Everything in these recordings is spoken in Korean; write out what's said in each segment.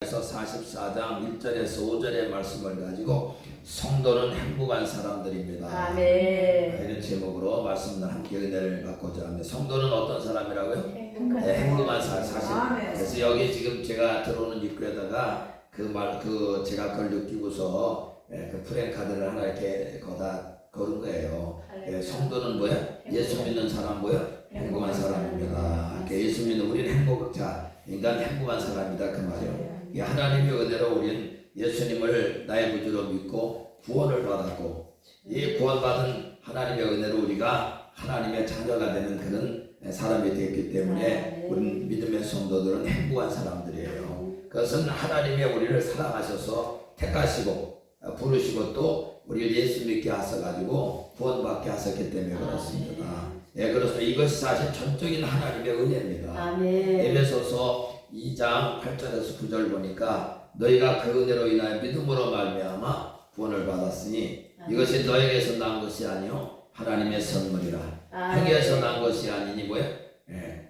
에서 44장 1절에서 5절의 말씀을 가지고 성도는 행복한 사람들입니다. 아멘. 이런 제목으로 말씀을 함께 은혜를 받고자 합니다. 성도는 어떤 사람이라고요? 행복한 사람. 사실 아멘. 그래서 여기 지금 제가 들어오는 입구에다가 제가 그걸 느끼고서 그 프랭카드를 하나 이렇게 걸은 거예요. 성도는 뭐야? 예수 믿는 사람 뭐야? 행복한 사람입니다. 예수 믿는 우리는 행복자, 인간 행복한 사람이다 그 말이에요. 하나님의 은혜로 우리는 예수님을 나의 구주로 믿고 구원을 받았고, 이 구원받은 하나님의 은혜로 우리가 하나님의 자녀가 되는 그런 사람이 되었기 때문에 우리 믿음의 성도들은 행복한 사람들이에요. 그것은 하나님의 우리를 사랑하셔서 택하시고 부르시고 또 우리를 예수 믿게 하셔가지고 구원받게 하셨기 때문에 그렇습니다. 그래서 이것이 사실 전적인 하나님의 은혜입니다. 아멘. 에베소서 2장 8절에서 9절 보니까 너희가 그 은혜로 인하여 믿음으로 말미암아 구원을 받았으니 이것이 너에게서 난 것이 아니요 하나님의 선물이라. 행위에서 난 것이 아니니 뭐야?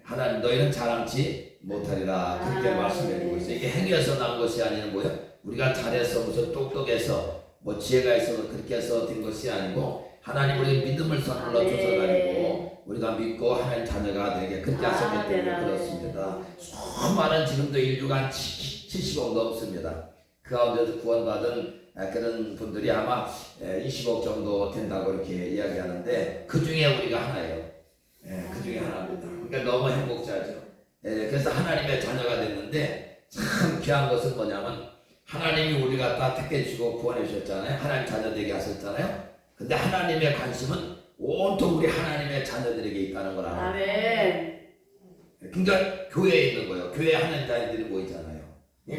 하나님 너희는 자랑치 못하리라 그렇게 말씀해주고 있어요. 이게 행위에서 난 것이 아니는 뭐야? 우리가 잘해서 무슨 똑똑해서 뭐 지혜가 있어서 그렇게 해서 된 것이 아니고 하나님 우리 믿음을 선물로 주셔가지고 우리가 믿고 하나님 자녀가 되게 그렇게 하셨기 때문에 그렇습니다. 수많은 지금도 인류가 70억 넘습니다. 그 가운데서 구원받은 그런 분들이 아마 20억 정도 된다고 이렇게 이야기하는데 그 중에 우리가 하나예요. 그 중에 하나입니다. 그러니까 너무 행복자죠. 그래서 하나님의 자녀가 됐는데 참 귀한 것은 뭐냐면 하나님이 우리 갖다 택해 주시고 구원해 주셨잖아요. 하나님 자녀 되게 하셨잖아요. 근데 하나님의 관심은 온통 우리 하나님의 자녀들에게 있다는 걸 알아요. 아멘. 그러니까 교회에 있는 거예요. 교회에 하나님 자녀들이 모이잖아요.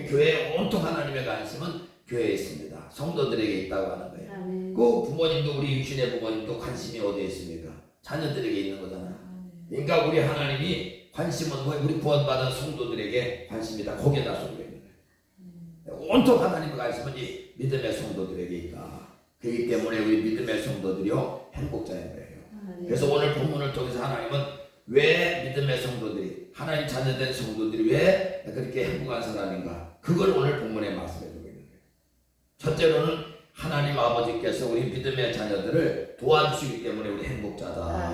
교회에 온통 하나님의 관심은 교회에 있습니다. 성도들에게 있다고 하는 거예요. 아멘. 그 부모님도 우리 육신의 부모님도 관심이 어디에 있습니까? 자녀들에게 있는 거잖아요. 그러니까 우리 하나님이 관심은 뭐 우리 구원받은 성도들에게 관심이다. 거기에다 쏟고 있는 거예요. 온통 하나님의 관심은 이 믿음의 성도들에게 있다. 그렇기 때문에 우리 믿음의 성도들이요 행복자인 거예요. 그래서 오늘 본문을 통해서 하나님은 왜 믿음의 성도들이 하나님 자녀된 성도들이 왜 그렇게 행복한 사람인가 그걸 오늘 본문에 말씀해 주고 있는 거예요. 첫째로는 하나님 아버지께서 우리 믿음의 자녀들을 도와주시기 때문에 우리 행복자다.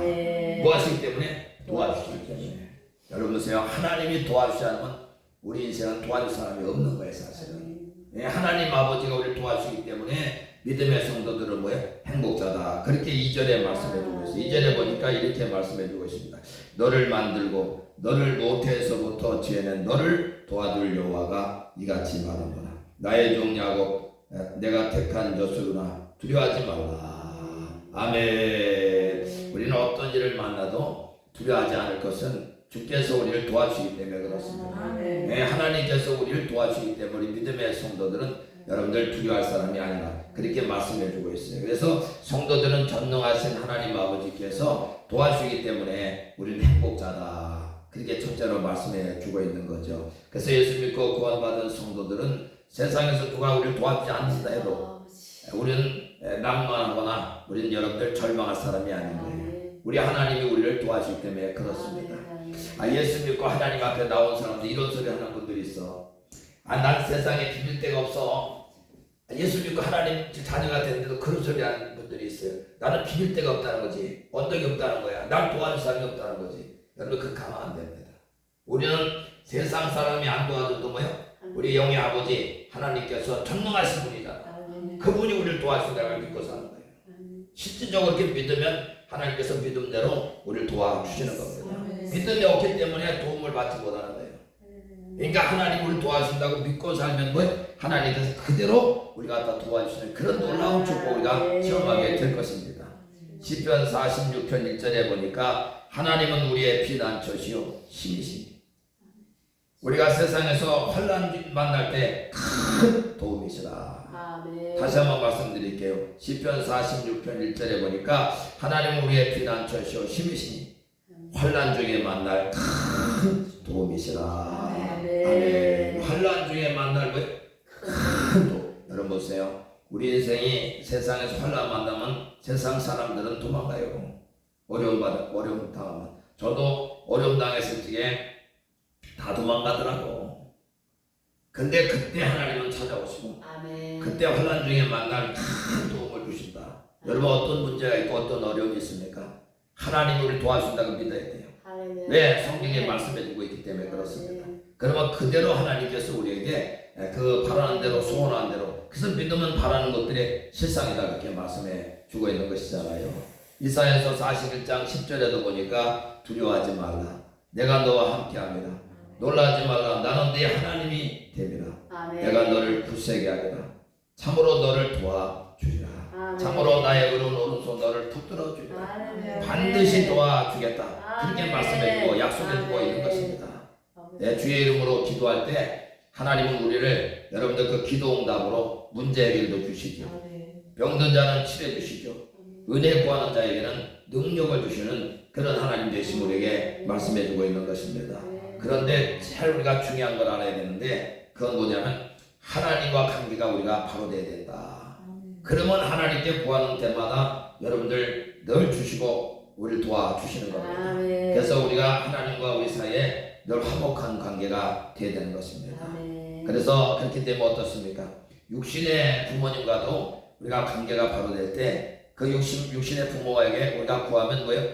뭐 하시기 때문에? 도와주시기 때문에. 여러분 보세요. 하나님이 도와주지 않으면 우리 인생은 도와줄 사람이 없는 거예요 사실은. 하나님 아버지가 우리를 도와주시기 때문에 믿음의 성도들은 뭐예요? 행복자다. 그렇게 2절에 말씀해주고 있어요. 2절에 보니까 이렇게 말씀해주고 있습니다. 너를 만들고 너를 노태에서부터 지어낸 너를 도와줄 여호와가 이같이 말하노라. 나의 종 야곱 내가 택한 젖소유나 두려워하지 말라. 아멘. 우리는 어떤 일을 만나도 두려워하지 않을 것은 주께서 우리를 도와주시기 때문에 그렇습니다. 하나님께서 우리를 도와주시기 때문에 믿음의 성도들은 여러분들 두려워할 사람이 아니라 그렇게 말씀해주고 있어요. 그래서 성도들은 전능하신 하나님 아버지께서 도와주시기 때문에 우리는 행복자다. 그렇게 첫째로 말씀해주고 있는 거죠. 그래서 예수 믿고 구원받은 성도들은 세상에서 누가 우리를 도와주지 않는다 해도 우리는 낭만하거나 우리는 여러분들 절망할 사람이 아닌 거예요. 우리 하나님이 우리를 도와주기 때문에 그렇습니다. 예수 믿고 하나님 앞에 나온 사람들 이런 소리 하는 분들이 있어. 난 세상에 비빌 데가 없어. 예수 믿고 하나님 자녀가 됐는데도 그런 소리 하는 분들이 있어요. 나는 비빌 데가 없다는 거지. 언덕이 없다는 거야. 날 도와줄 사람이 없다는 거지. 여러분 그거 가면 안 됩니다. 우리는 세상 사람이 안 도와줘도 뭐요? 우리 영의 아버지 하나님께서 전능하신 분이잖아. 그분이 우리를 도와주신다고 믿고 사는 거예요. 실질적으로 이렇게 믿으면 하나님께서 믿음대로 우리를 도와주시는 겁니다. 믿음이 없기 때문에 도움을 받지 못하는 거예요. 그러니까 하나님 우리를 도와주신다고 믿고 살면 뭐 하나님께서 그대로 우리가 다 도와주시는 그런 놀라운 축복 우리가 체험하게 될 것입니다. 시편 46편 1절에 보니까 하나님은 우리의 피난처시요 힘이시니 우리가 세상에서 환난 만날 때 큰 도움이시라. 다시 한번 말씀드릴게요. 시편 46편 1절에 보니까 하나님은 우리의 피난처시요 힘이시니 환난 중에 만날 큰 도움이시라. 아멘. 환난 중에 만날 큰 도움. 여러분 보세요. 우리 인생이 세상에서 환난 만나면 세상 사람들은 도망가요. 어려움 당하면. 저도 어려움 당했을 적에 다 도망가더라고. 근데 그때 하나님은 찾아오시고 아멘. 그때 환난 중에 만날 큰 도움을 주신다. 여러분 어떤 문제가 있고 어떤 어려움이 있습니까? 하나님 우리를 도와준다고 믿어야 돼요. 할렐루야. 왜? 성경에 말씀해주고 있기 때문에 그렇습니다. 그러면 그대로 하나님께서 우리에게 그 바라는 대로 소원하는 대로, 그래서 믿으면 바라는 것들이 실상이다 그렇게 말씀해 주고 있는 것이잖아요. 이사야서 41장 10절에도 보니까 두려워하지 말라, 내가 너와 함께함이라. 놀라지 말라, 나는 네 하나님이 됨이라. 아멘. 내가 너를 굳세게 하리라. 참으로 너를 도와주리라. 아멘. 참으로 나의 의로운 오른손 너를 붙들어 주리라. 할렐루야. 반드시 도와주겠다. 그렇게 아멘. 말씀해주고 약속해주고 있는 것입니다. 내 주의 이름으로 기도할 때 하나님은 우리를, 여러분들 그 기도 응답으로 문제 해결도 주시죠. 병든 자는 치료해 주시죠. 은혜 구하는 자에게는 능력을 주시는 그런 하나님 되신 우리에게 말씀해주고 있는 것입니다. 그런데 제일 우리가 중요한 걸 알아야 되는데, 그건 뭐냐면 하나님과 관계가 우리가 바로 돼야 된다. 그러면 하나님께 구하는 때마다 여러분들 늘 주시고 우리를 도와주시는 겁니다. 그래서 우리가 하나님과 우리 사이에 늘 화목한 관계가 돼야 되는 것입니다. 그래서 그렇기 때문에 어떻습니까? 육신의 부모님과도 우리가 관계가 바로 될 때 그 육신의 부모에게 우리가 구하면 뭐예요?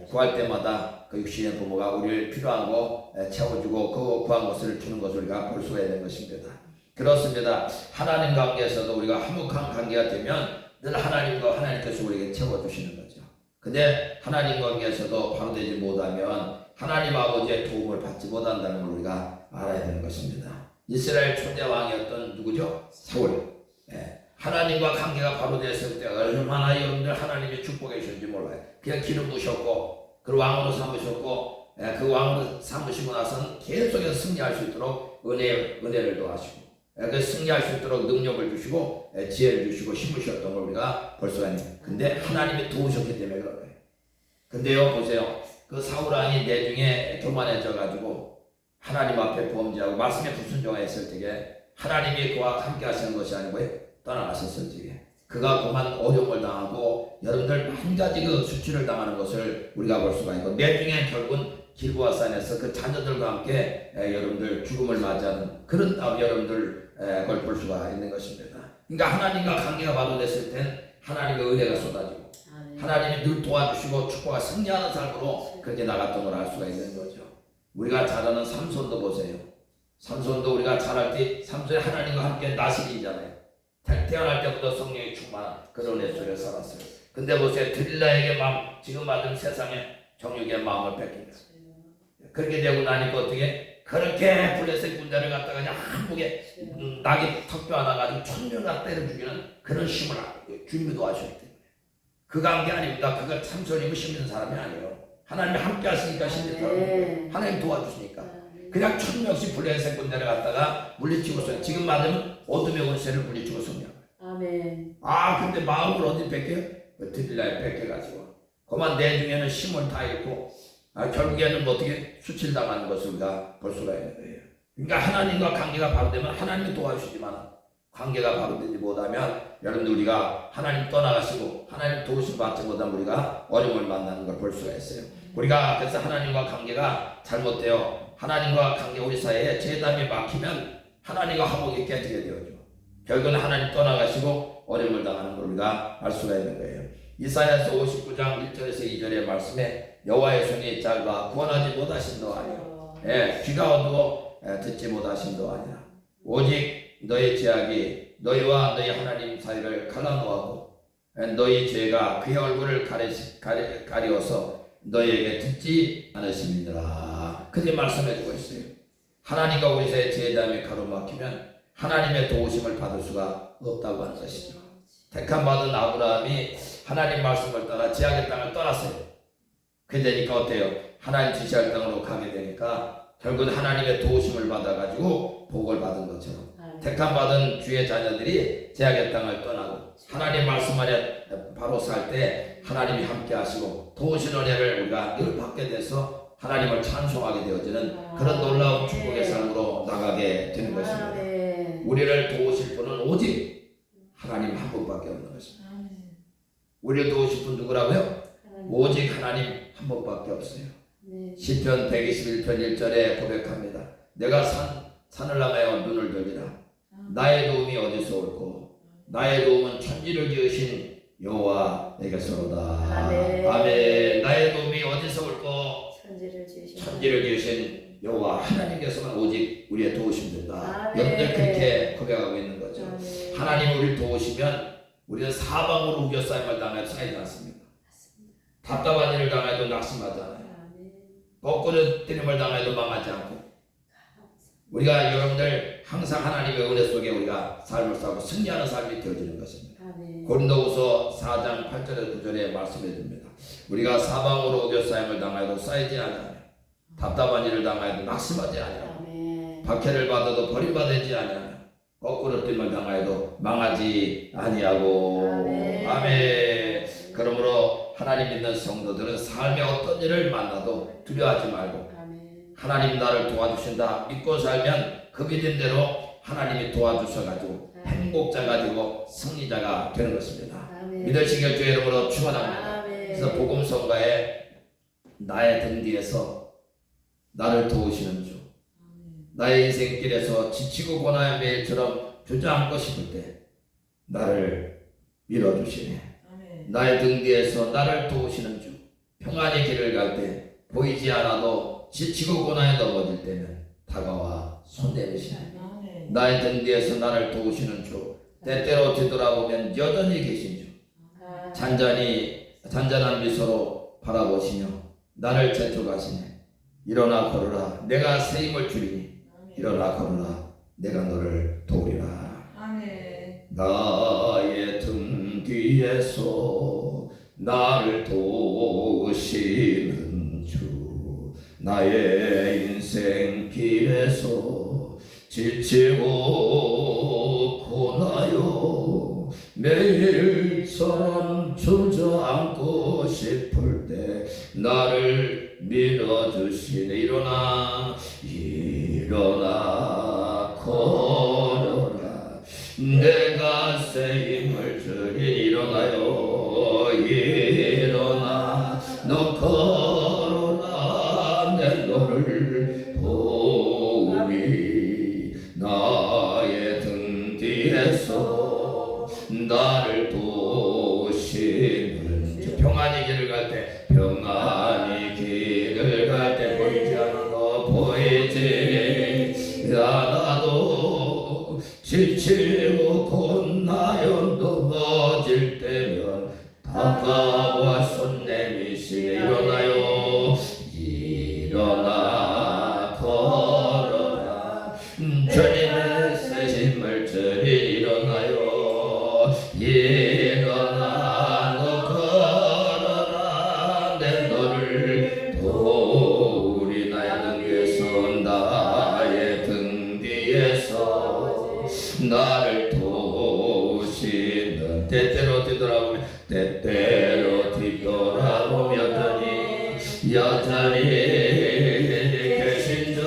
구할 때마다 그 육신의 부모가 우리를 필요한 거 채워주고 그 구한 것을 주는 것을 우리가 볼 수가 있는 것입니다. 그렇습니다. 하나님 관계에서도 우리가 화목한 관계가 되면 늘 하나님께서 우리에게 채워주시는 거죠. 근데 하나님 관계에서도 바로 되지 못하면 하나님 아버지의 도움을 받지 못한다는 걸 우리가 알아야 되는 것입니다. 이스라엘 초대 왕이었던 누구죠? 사울. 하나님과 관계가 바로 됐을 때 얼마나 여러분들 하나님의 축복해 주셨는지 몰라요. 그냥 기름 부으셨고 그 왕으로 삼으셨고 그 왕으로 삼으시고 나서는 계속해서 승리할 수 있도록 은혜를 도와주시고 그 승리할 수 있도록 능력을 주시고 지혜를 주시고 힘을 주셨던 걸 우리가 볼 수가 있는. 근데 하나님이 도우셨기 때문에 그런 거예요. 근데요, 보세요. 그 사울 왕이 내중에 교만해져 가지고 하나님 앞에 범죄하고 말씀에 불순종했을 때에 하나님이 그와 함께 하시는 것이 아니고 떠나가셨을 때에 그가 그만 어려움을 당하고 여러분들 한 가지 그 수치를 당하는 것을 우리가 볼 수가 있고, 내중에 결국은 길보아 산에서 그 자녀들과 함께 여러분들 죽음을 맞이하는 그런 여러분들 걸 볼 수가 있는 것입니다. 그러니까 하나님과 관계가 바로 됐을 땐 하나님의 은혜가 쏟아지고 하나님이 늘 도와주시고 축복과 승리하는 삶으로 그렇게 나갔던 걸 알 수가 있는 거죠. 우리가 잘 아는 삼손도 보세요. 삼손도 우리가 잘할 때 삼손이 하나님과 함께 나시린이잖아요. 태어날 때부터 성령이 충만한 그런 애 속에 살았어요. 근데 보세요. 들릴라에게 지금 받은 세상의 정욕의 마음을 뺏깁니다. 그렇게 되고 나니까 어떻게 그렇게 블레셋 군대를 갖다가 그냥 한국에 낙이 턱뼈 하나 가지고 1000명 때려 죽이는 그런 힘을 주님이 도와주셨기 때문에 그가 한 게 아닙니다. 그가 삼손이고 힘 있는 사람이 아니에요. 하나님이 함께 하시니까 힘이 있더라고요. 하나님 도와주시니까 그냥 1000명씩 블레셋 군대를 갖다가 물리치고서 지금 맞으면 어둠의 권세를 물리치고 승리한 거예요. 아멘. 근데 마음을 어디 뺏겨요? 들릴라에 뺏겨가지고 그만 내중에는 힘을 다 잃고 결국에는 어떻게 수칠당하는 것을 우리가 볼 수가 있는 거예요. 그러니까 하나님과 관계가 바로 되면 하나님이 도와주시지만 관계가 바로 되지 못하면 여러분들 우리가 하나님 떠나가시고 하나님 도우심 받지 못하면 우리가 어려움을 만나는 걸 볼 수가 있어요. 우리가 그래서 하나님과 관계가 잘못되어 하나님과 관계 우리 사이에 재단이 막히면 하나님과 화목이 깨지게 되어죠. 결국은 하나님 떠나가시고 어려움을 당하는 걸 우리가 알 수가 있는 거예요. 이사야서 59장 1절에서 2절의 말씀에 여호와의 손이 짧아 구원하지 못하신도 아니라 귀가 어두워 듣지 못하신도 아니라 오직 너의 죄악이 너희와 너희 하나님 사이를 갈라놓았고 너희 죄가 그의 얼굴을 가리워서 너희에게 듣지 않으심이니라. 그렇게 말씀해주고 있어요. 하나님과 우리 사이의 죄담이 가로막히면 하나님의 도우심을 받을 수가 없다고 하는 것이죠. 택함 받은 아브라함이 하나님 말씀을 따라 지향의 땅을 떠났어요. 그게 되니까 어때요? 하나님 지시할 땅으로 가게 되니까 결국은 하나님의 도우심을 받아가지고 복을 받은 것처럼 택함 받은 주의 자녀들이 제약의 땅을 떠나고 하나님 말씀 안에 바로 살 때 하나님이 함께 하시고 도우신 은혜를 우리가 늘 받게 돼서 하나님을 찬송하게 되어지는 그런 놀라운 축복의 삶으로 나가게 되는 것입니다. 우리를 도우실 분은 오직 하나님 한 분밖에 없는 것입니다. 우리를 도우실 분 누구라고요? 오직 하나님 한 분밖에 없어요. 시편 121편 1절에 고백합니다. 내가 산 산을 향하여 눈을 들리라. 나의 도움이 어디서 올꼬? 나의 도움은 천지를 지으신 여호와에게서로다. 아멘. 아멘. 나의 도움이 어디서 올꼬? 천지를 지으신 천지를 지으신 여호와 하나님께서만 오직 우리의 도우십니다. 아멘. 여러분들 그렇게 고백하고 있는 거죠. 아멘. 하나님 우리를 도우시면 우리는 사방으로 우겨싸임을 당해도 쌓이지 않습니다. 답답한 일을 당해도 낙심하잖아요. 아멘. 거꾸로 때림을 당해도 망하지 않고 우리가 여러분들 항상 하나님의 은혜 속에 우리가 삶을 살고 승리하는 삶이 되어지는 것입니다. 아멘. 고린도후서 4장 8절에서 9절에 말씀해 줍니다. 우리가 사방으로 우겨싸임을 당하여도 쌓이지 않으며 답답한 일을 당하여도 낙심하지 않으며 아멘. 박해를 받아도 버림받지 아니하며 거꾸로 뜸을 당하여도 망하지 아니하고. 아멘. 아멘. 그러므로 하나님 믿는 성도들은 삶의 어떤 일을 만나도 두려워하지 말고 아멘. 하나님 나를 도와주신다 믿고 살면 그 믿음대로 하나님이 도와주셔가지고 행복자가 되고 승리자가 되는 것입니다. 아멘. 믿으시길 주의 이름으로 축원합니다. 아멘. 그래서 복음성가에 나의 등 뒤에서 나를 도우시는 주, 나의 인생길에서 지치고 고나의 매일처럼 주저앉고 싶을 때 나를 밀어주시네. 나의 등 뒤에서 나를 도우시는 주, 평안히 길을 갈 때 보이지 않아도 지치고 고나에 넘어질 때면 다가와 손 내미시네. 나의 등 뒤에서 나를 도우시는 주, 때때로 뒤돌아보면 여전히 계신 주, 잔잔한 미소로 바라보시며 나를 재촉하시네. 일어나 걸으라 내가 새 힘을 주리니 일어나 걸으라 내가 너를 도우리라. 아멘. 나의 등 뒤에서 나를 도우시는 주, 나의 인생길에서 지치고 고나요 매일처럼 주저앉고 싶을 때 나를 밀어주시네. 일어나 걸어라 내가 새 힘을 주리. 일어나요 일어나 너 걸어라 내 너를 도우리. 나의 등 뒤에서 나를 도우시는 주, 평안히 길을 갈 때 평안히 길을 갈 때 보이지 않아도 보이지 않아도 지치고 곤나여 넘어질 때면 다가와 손 내미시네. 일어나요 일어나 걸어라 주님의 새 힘을 주리. 일어나요 일어나 너 걸어라 내 너를 도우리. 나의 등 뒤에서 나를 도우시는 때때로 뒤돌아보면 여전히 계신 주,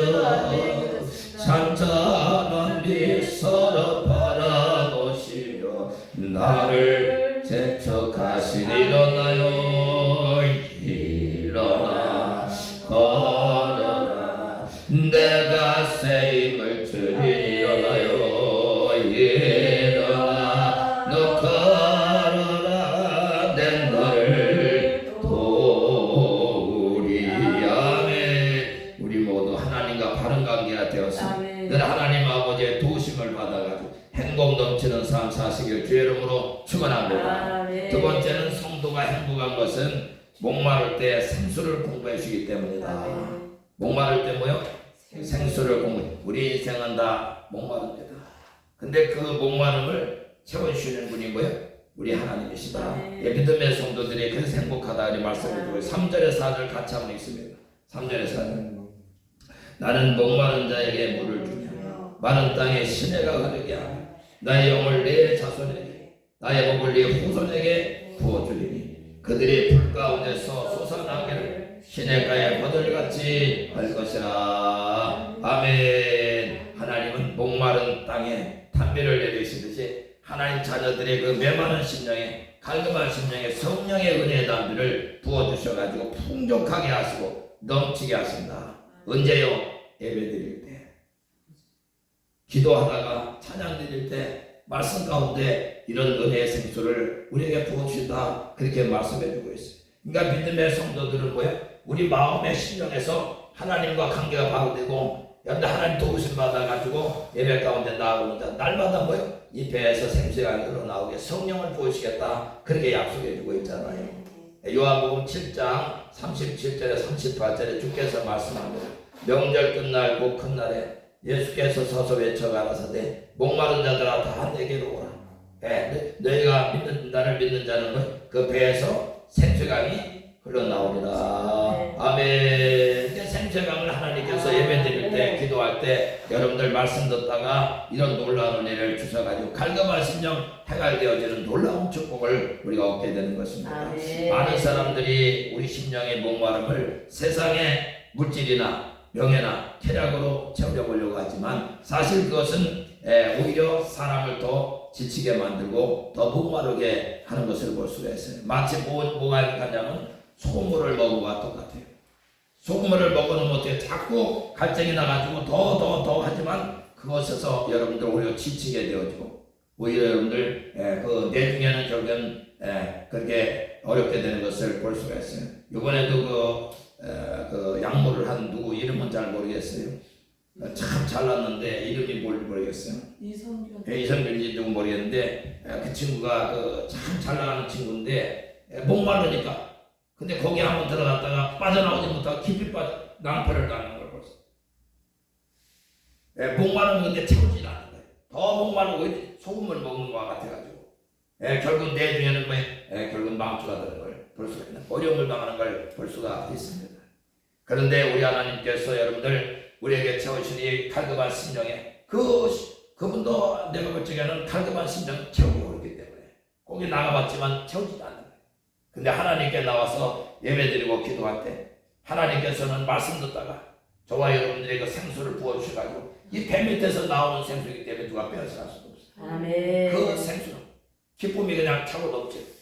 잔잔한 미소로 바라보시며 나를 재촉하시니 일어나요 일어나 걸어라 내가 새 힘을 주리. 일어나요 일어나 너 걸어라 내 너를 도우리. 아멘. 우리 모두 하나님과 바른 관계가 되어서 늘 하나님 아버지의 도우심을 받아가지고 행복 넘치는 삶 사시길 주의 이름으로 축원합니다. 두 번째는 성도가 행복한 것은 목마를 때 생수를 공부해 주기 때문이다. 목마를 때 뭐요? 생수를 공부해. 우리 인생은 다 목마릅니다. 근데 그 목마름을 채워주시는 분이 뭐예요? 우리 하나님이시다. 믿음의 성도들이 그래서 행복하다 이 말씀을 드리고 3절에 4절 같이 한번 읽습니다. 3절에 4절 나는 목마른 자에게 물을 주냐 마른 땅에 시내가 흐르게 하며 나의 영을 내 자손에게 나의 목을 네 후손에게 부어주리니 그들이 불 가운데서 솟아나기를 시냇가의 버들같이 할 것이라. 아멘. 하나님은 목마른 땅에 탄비를 내리시듯이 하나님 자녀들의 그 메마른 심령에 갈급한 심령에 성령의 은혜의 담비를 부어주셔가지고 풍족하게 하시고 넘치게 하신다. 언제요? 예배드릴 때. 기도하다가 찬양 드릴 때 말씀 가운데 이런 은혜의 생수를 우리에게 부어주시다 그렇게 말씀해주고 있어요. 그러니까 믿음의 성도들은 뭐예요? 우리 마음의 심령에서 하나님과 관계가 바로 되고 여러분들 하나님 도우심 받아가지고 예배 가운데 나아오는 자 날마다 뭐예요? 이 배에서 생수가 흘러나오게 성령을 부으시겠다 그렇게 약속해주고 있잖아요. 요한복음 7장 37절에 38절에 주께서 말씀합니다. 명절 끝날 곧 큰 날에 예수께서 서서 외쳐 가라사대 목마른 자들아 다 내게로 오라. 너희가 나를 믿는 자는 그 배에서 생수강이 흘러나오리라. 아멘. 생수의 강을 하나님께서 예배드릴 때 기도할 때 여러분들 말씀 듣다가 이런 놀라운 은혜를 주셔가지고 갈급한 심령 해갈되어지는 놀라운 축복을 우리가 얻게 되는 것입니다. 아멘. 많은 사람들이 우리 심령의 목마름을 세상의 물질이나 명예나 쾌락으로 채워보려고 하지만 사실 그것은 오히려 사람을 더 지치게 만들고 더 목마르게 하는 것을 볼 수가 있어요. 마치 뭐가 가냐면 소금물을 먹은 것과 똑같아요. 소금물을 먹어놓으면 어떻게 자꾸 갈증이 나가지고 더 하지만 그것에서 여러분들 오히려 지치게 되어지고 오히려 여러분들 그 내중에는 결국은 그렇게 어렵게 되는 것을 볼 수가 있어요. 이번에도 그 약물을 한 누구 이름은 잘 모르겠어요. 참 잘났는데 이름이 뭔지 모르겠어요. 이성균인지 누구 모르겠는데 그 친구가 그 참 잘나가는 친구인데 목마르니까 근데 거기 한번 들어갔다가 빠져나오지 못하고 깊이 빠져 낭패를 당하는 걸 벌써. 목마른 건데 채우지 않는 거예요. 더 목마르고 소금을 먹는 것과 같아가지고 결국 내 중에는 결국 망주가 되는 걸 볼 수가 있는 어려움을 당하는 걸 볼 수가 있습니다. 그런데 우리 하나님께서 여러분들 우리에게 채우시니 갈급한 심령에 그분도 내가 볼 적에는 갈급한 심령 채우기 어렵기 때문에 거기 나가봤지만 채우지 않는 거예요. 근데 하나님께 나와서 예배드리고 기도할 때 하나님께서는 말씀 듣다가 저와 여러분들의 그 생수를 부어주셔가지고 이 배 밑에서 나오는 생수이기 때문에 누가 빼앗아갈 수도 없어요. 아멘. 그 생수는 기쁨이 그냥 차고 넘치고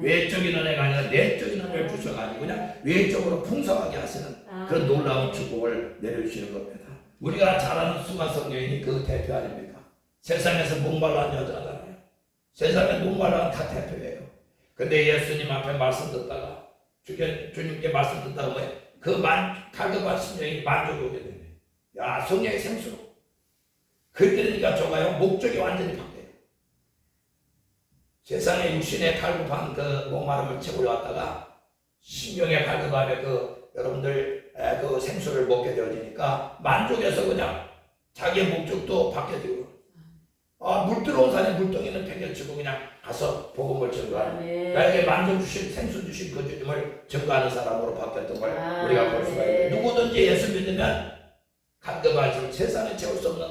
외적인 은혜가 아니라 내적인 은혜를 주셔가지고 그냥 외적으로 풍성하게 하시는 그런 놀라운 축복을 내려주시는 겁니다. 우리가 잘 아는 수가성 여인이 그 대표 아닙니까? 세상에서 목말라한 여자잖아요. 세상에 목말라한 다 대표예요. 근데 예수님 앞에 말씀 듣다가 주님께 말씀 듣다가 뭐예요? 그 갈급한 심령이 만족이 오게 되네. 야, 성령의 생수로. 그렇게 되니까 저가요 목적이 완전히 바뀌어요. 세상에 육신의 갈급한 그 목마름을 채우려 왔다가 심령의 갈급함에 여러분들 그 생수를 먹게 되어지니까 만족해서 그냥 자기의 목적도 바뀌어지고 물 들어온 산에 물동이는 팽개치고 그냥 가서 복음을 전가하는 나에게 만족 주신 생수 주신 그 주님을 전가하는 사람으로 바뀌었던 걸 우리가 볼 수가 있어요. 누구든지 예수 믿으면 갈급하신 세상에 채울 수 없는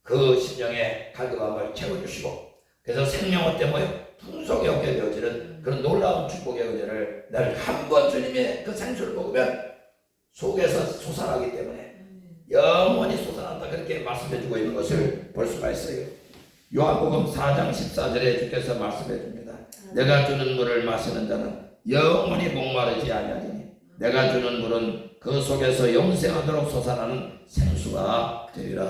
그 심령의 갈급함을 채워주시고 그래서 생명어 때문에 풍성히 얻게 되어지는 그런 놀라운 축복의 은혜를 나를 한 번 주님의 그 생수를 먹으면 속에서 솟아나기 때문에 영원히 솟아난다 그렇게 말씀해주고 있는 것을 볼 수가 있어요. 요한복음 4장 14절에 주께서 말씀해 줍니다. 내가 주는 물을 마시는 자는 영원히 목마르지 아니하리니 내가 주는 물은 그 속에서 영생하도록 솟아나는 생수가 되리라.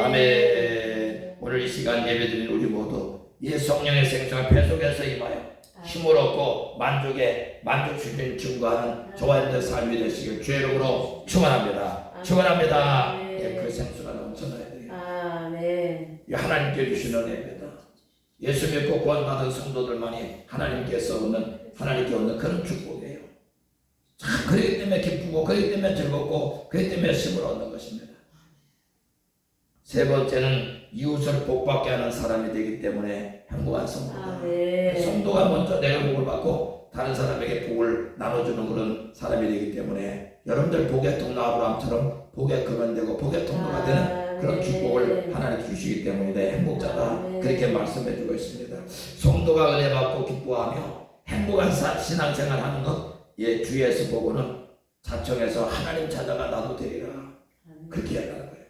아멘. 오늘 이 시간 예배드린 우리 모두 이 성령의 생수가 배 속에서 임하여 힘을 얻고 만족 주님 증거하는 저와 여러분의 삶이 되시길 주의 이름으로 축원합니다. 축원합니다. 그 생수가 넘쳐나야 돼요. 아멘. 하나님께 주시는 은혜입니다. 예수 믿고 구원받은 성도들만이 하나님께 얻는 그런 축복이에요. 참 그렇기 때문에 기쁘고 그렇기 때문에 즐겁고 그렇기 때문에 힘을 얻는 것입니다. 세 번째는 이웃을 복받게 하는 사람이 되기 때문에 행복한 성도다. 성도가 먼저 내가 복을 받고 다른 사람에게 복을 나눠주는 그런 사람이 되기 때문에 여러분들 복의 통로 아브라함처럼 복의 근원 되고 복의 통로가 되는 그런 축복을 하나님 주시기 때문에 행복자다 그렇게 말씀해주고 있습니다. 성도가 은혜 받고 기뻐하며 행복한 신앙생활 하는 것 주 예수 보고는 자청해서 하나님 찾아가 나도 되리라 그렇게 얘기하는 거예요.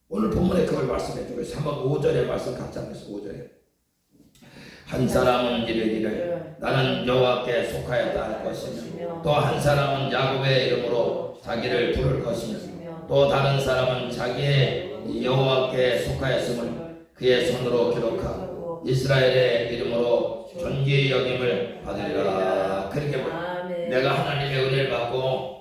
오늘 본문에 그걸 말씀해주고 있어요. 한번 5절의 말씀 각자 하면서 5절에 한 사람은 이르기를 나는 여호와께 속하였다 할 것이며 또 한 사람은 야곱의 이름으로 자기를 부를 것이며 또 다른 사람은 자기의 여호와께 속하였음을 그의 손으로 기록하고 이스라엘의 이름으로 존귀의 여김을 받으리라. 그렇게 내가 하나님의 은혜를 받고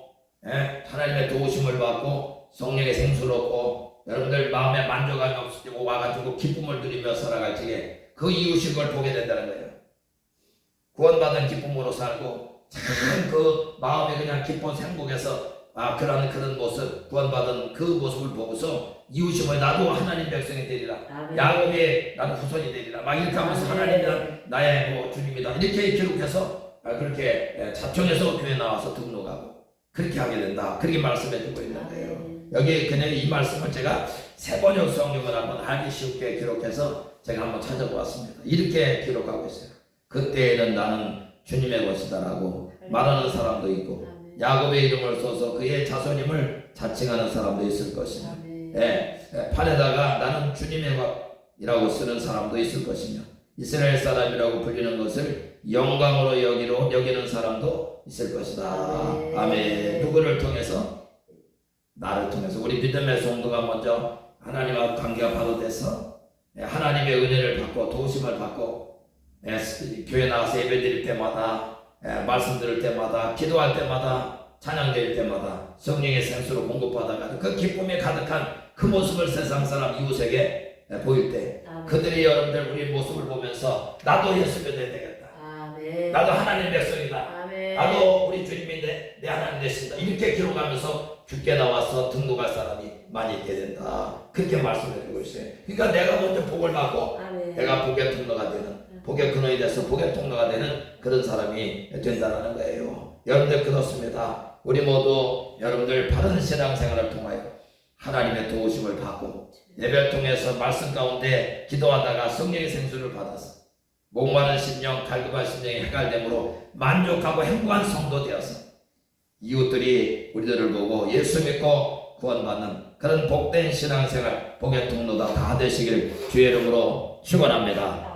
하나님의 도우심을 받고 성령의 생수를 얻고 여러분들 마음에 만족감이 없어지고 와가지고 기쁨을 누리며 살아갈 적에 그 이웃인 걸 보게 된다는 거예요. 구원받은 기쁨으로 살고 참 그 마음에 그냥 기쁜 행복해서 그런 모습, 구원받은 그 모습을 보고서 이웃임을 나도 하나님 백성이 되리라. 야곱의 나도 후손이 되리라. 막 이렇게 하면서 하나님이 나의 주님이다. 이렇게 기록해서 그렇게 자청해서 교회 나와서 등록하고 그렇게 하게 된다. 그렇게 말씀해 주고 있는 거예요. 여기 그냥 이 말씀을 제가 세번역 성경을 한번 알기 쉽게 기록해서 제가 한번 찾아보았습니다. 이렇게 기록하고 있어요. 그때에는 나는 주님의 것이다라고 말하는 사람도 있고 야곱의 이름을 써서 그의 자손임을 자칭하는 사람도 있을 것이며 판에다가 나는 주님의 것이라고 쓰는 사람도 있을 것이며 이스라엘 사람이라고 불리는 것을 영광으로 여기는 사람도 있을 것이다. 아멘. 누구를 통해서? 나를 통해서. 우리 믿음의 성도가 먼저 하나님과 관계가 바로 돼서 하나님의 은혜를 받고 도우심을 받고 교회 나와서 예배 드릴 때마다 말씀 들을 때마다 기도할 때마다 찬양 드릴 때마다 성령의 생수로 공급받아가지고 그 기쁨에 가득한 그 모습을 세상 사람 이웃에게 보일 때 그들이 여러분들 우리 모습을 보면서 나도 예수 믿어야 되겠다. 나도 하나님 백성이다. 나도 우리 주님이 내 하나님 되신다. 이렇게 기록하면서 주께 나와서 등록할 사람이 많이 있게 된다. 그렇게 말씀해주고 있어요. 그러니까 내가 먼저 복을 받고 내가 복의 통로가 되는 복의 근원이 돼서 복의 통로가 되는 그런 사람이 된다는 거예요. 여러분들 그렇습니다. 우리 모두 여러분들 바른 신앙생활을 통하여 하나님의 도우심을 받고 예배를 통해서 말씀 가운데 기도하다가 성령의 생수를 받아서 목마른 심령, 갈급한 심령이 해갈됨으로 만족하고 행복한 성도 되어서 이웃들이 우리들을 보고 예수 믿고 구원받는 그런 복된 신앙생활, 복의 통로다 다 되시길 주의 이름으로 축원합니다.